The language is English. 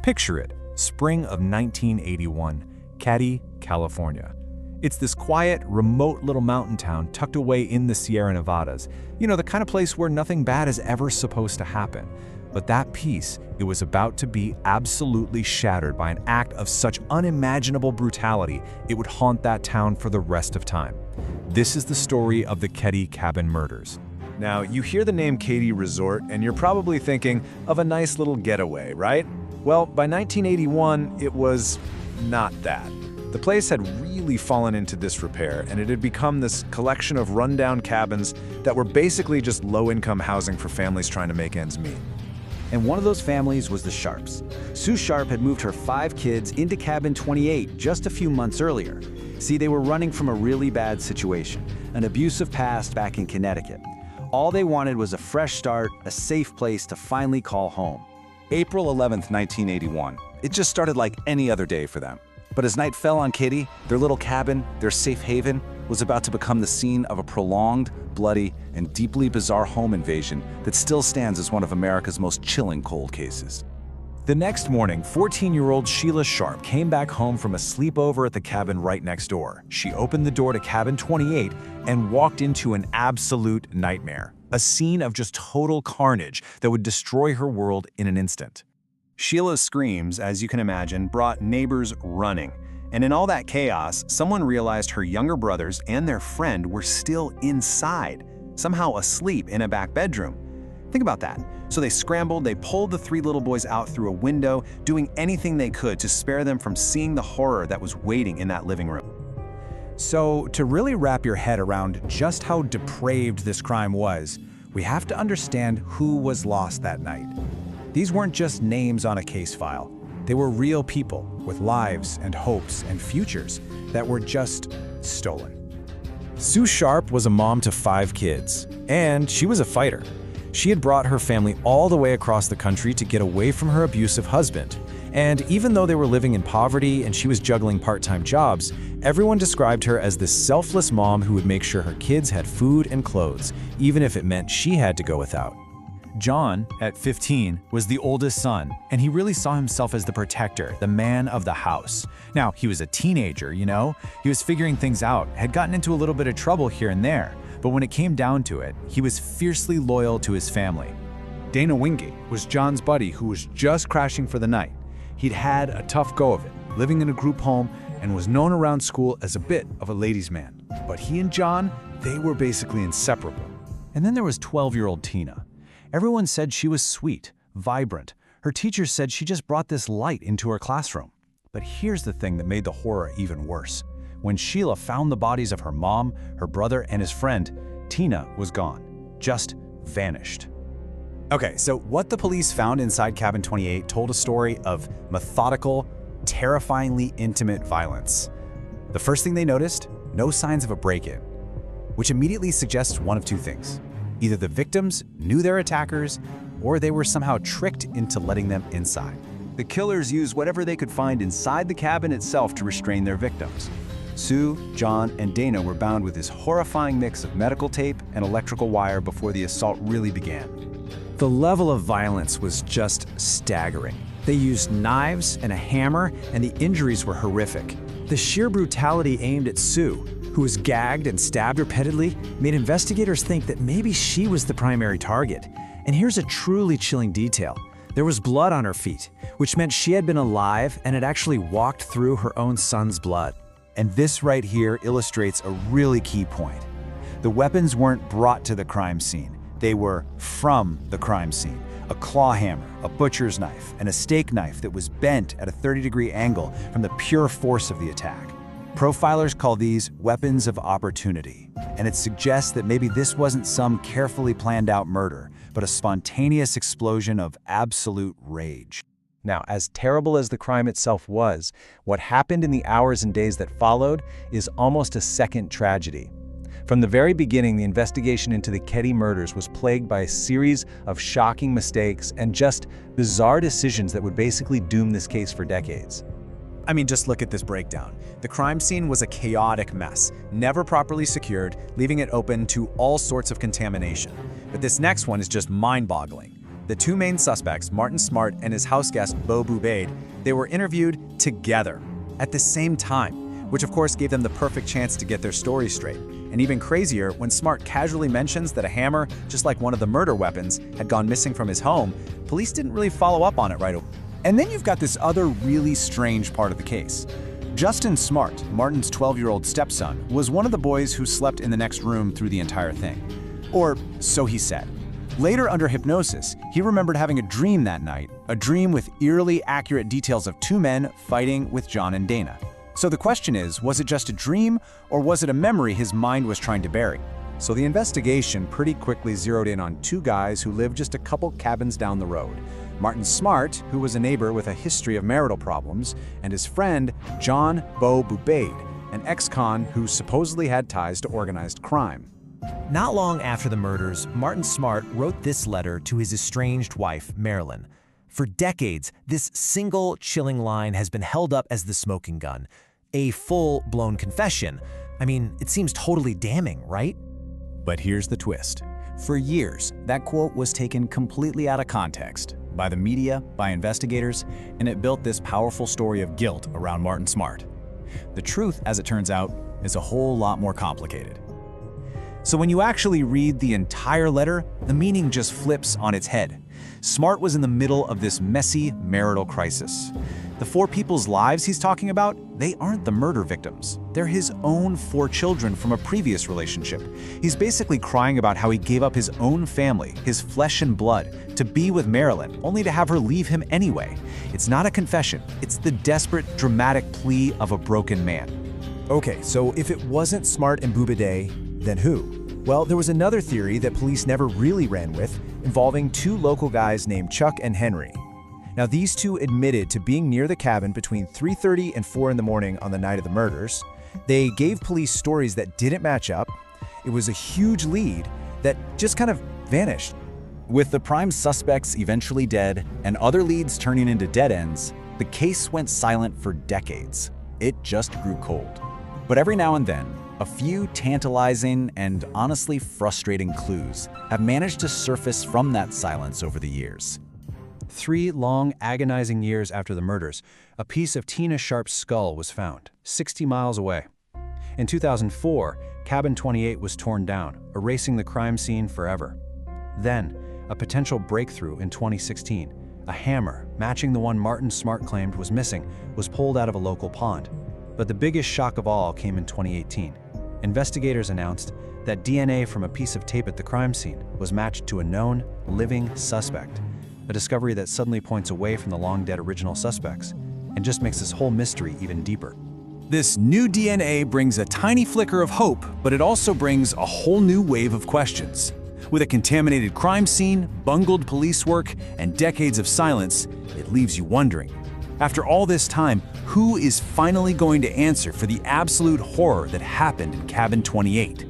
Picture it, spring of 1981, Keddie, California. It's this quiet, remote little mountain town tucked away in the Sierra Nevadas. You know, the kind of place where nothing bad is ever supposed to happen. But that peace, it was about to be absolutely shattered by an act of such unimaginable brutality, it would haunt that town for the rest of time. This is the story of the Keddie cabin murders. Now, you hear the name Keddie Resort, and you're probably thinking of a nice little getaway, right? Well, by 1981, it was not that. The place had really fallen into disrepair, and it had become this collection of rundown cabins that were basically just low-income housing for families trying to make ends meet. And one of those families was the Sharps. Sue Sharp had moved her 5 kids into cabin 28 just a few months earlier. See, they were running from a really bad situation, an abusive past back in Connecticut. All they wanted was a fresh start, a safe place to finally call home. April 11th, 1981. It just started like any other day for them. But as night fell on Keddie, their little cabin, their safe haven, was about to become the scene of a prolonged, bloody, and deeply bizarre home invasion that still stands as one of America's most chilling cold cases. The next morning, 14-year-old Sheila Sharp came back home from a sleepover at the cabin right next door. She opened the door to cabin 28 and walked into an absolute nightmare, a scene of just total carnage that would destroy her world in an instant. Sheila's screams, as you can imagine, brought neighbors running. And in all that chaos, someone realized her younger brothers and their friend were still inside, somehow asleep in a back bedroom. Think about that. So they scrambled, they pulled the 3 little boys out through a window, doing anything they could to spare them from seeing the horror that was waiting in that living room. So, to really wrap your head around just how depraved this crime was, we have to understand who was lost that night. These weren't just names on a case file. They were real people with lives and hopes and futures that were just stolen. Sue Sharp was a mom to 5 kids, and she was a fighter. She had brought her family all the way across the country to get away from her abusive husband. And even though they were living in poverty and she was juggling part-time jobs, everyone described her as this selfless mom who would make sure her kids had food and clothes, even if it meant she had to go without. John, at 15, was the oldest son, and he really saw himself as the protector, the man of the house. Now, he was a teenager, you know? He was figuring things out, had gotten into a little bit of trouble here and there, but when it came down to it, he was fiercely loyal to his family. Dana Wingate was John's buddy who was just crashing for the night. He'd had a tough go of it, living in a group home, and was known around school as a bit of a ladies' man. But he and John, they were basically inseparable. And then there was 12-year-old Tina. Everyone said she was sweet, vibrant. Her teachers said she just brought this light into her classroom. But here's the thing that made the horror even worse. When Sheila found the bodies of her mom, her brother, and his friend, Tina was gone, just vanished. Okay, so what the police found inside cabin 28 told a story of methodical, terrifyingly intimate violence. The first thing they noticed, no signs of a break-in, which immediately suggests one of 2 things. Either the victims knew their attackers, or they were somehow tricked into letting them inside. The killers used whatever they could find inside the cabin itself to restrain their victims. Sue, John, and Dana were bound with this horrifying mix of medical tape and electrical wire before the assault really began. The level of violence was just staggering. They used knives and a hammer, and the injuries were horrific. The sheer brutality aimed at Sue, who was gagged and stabbed repeatedly, made investigators think that maybe she was the primary target. And here's a truly chilling detail. There was blood on her feet, which meant she had been alive and had actually walked through her own son's blood. And this right here illustrates a really key point. The weapons weren't brought to the crime scene. They were from the crime scene. A claw hammer, a butcher's knife, and a steak knife that was bent at a 30-degree angle from the pure force of the attack. Profilers call these weapons of opportunity, and it suggests that maybe this wasn't some carefully planned out murder, but a spontaneous explosion of absolute rage. Now, as terrible as the crime itself was, what happened in the hours and days that followed is almost a second tragedy. From the very beginning, the investigation into the Keddie murders was plagued by a series of shocking mistakes and just bizarre decisions that would basically doom this case for decades. I mean, just look at this breakdown. The crime scene was a chaotic mess, never properly secured, leaving it open to all sorts of contamination. But this next one is just mind-boggling. The two main suspects, Martin Smart and his house guest, Beau Bubaid, they were interviewed together at the same time, which of course gave them the perfect chance to get their story straight. And even crazier, when Smart casually mentions that a hammer, just like one of the murder weapons, had gone missing from his home, police didn't really follow up on it right away. And then you've got this other really strange part of the case. Justin Smart, Martin's 12-year-old stepson, was one of the boys who slept in the next room through the entire thing. Or so he said. Later, under hypnosis, he remembered having a dream that night, a dream with eerily accurate details of two men fighting with John and Dana. So the question is, was it just a dream, or was it a memory his mind was trying to bury? So the investigation pretty quickly zeroed in on two guys who lived just a couple cabins down the road. Martin Smart, who was a neighbor with a history of marital problems, and his friend, John Beau Bubaid, an ex-con who supposedly had ties to organized crime. Not long after the murders, Martin Smart wrote this letter to his estranged wife, Marilyn. For decades, this single chilling line has been held up as the smoking gun. A full-blown confession. I mean, it seems totally damning, right? But here's the twist. For years, that quote was taken completely out of context by the media, by investigators, and it built this powerful story of guilt around Martin Smart. The truth, as it turns out, is a whole lot more complicated. So when you actually read the entire letter, the meaning just flips on its head. Smart was in the middle of this messy marital crisis. The four people's lives he's talking about, they aren't the murder victims. They're his own four children from a previous relationship. He's basically crying about how he gave up his own family, his flesh and blood, to be with Marilyn, only to have her leave him anyway. It's not a confession. It's the desperate, dramatic plea of a broken man. Okay, so if it wasn't Smart and Bubaid, then who? Well, there was another theory that police never really ran with, involving two local guys named Chuck and Henry. Now, these two admitted to being near the cabin between 3:30 and 4 in the morning on the night of the murders. They gave police stories that didn't match up. It was a huge lead that just kind of vanished. With the prime suspects eventually dead and other leads turning into dead ends, the case went silent for decades. It just grew cold. But every now and then, a few tantalizing and honestly frustrating clues have managed to surface from that silence over the years. 3 long, agonizing years after the murders, a piece of Tina Sharp's skull was found, 60 miles away. In 2004, Cabin 28 was torn down, erasing the crime scene forever. Then, a potential breakthrough in 2016, a hammer matching the one Martin Smart claimed was missing was pulled out of a local pond. But the biggest shock of all came in 2018. Investigators announced that DNA from a piece of tape at the crime scene was matched to a known, living suspect, a discovery that suddenly points away from the long-dead original suspects and just makes this whole mystery even deeper. This new DNA brings a tiny flicker of hope, but it also brings a whole new wave of questions. With a contaminated crime scene, bungled police work, and decades of silence, it leaves you wondering. After all this time, who is finally going to answer for the absolute horror that happened in Cabin 28?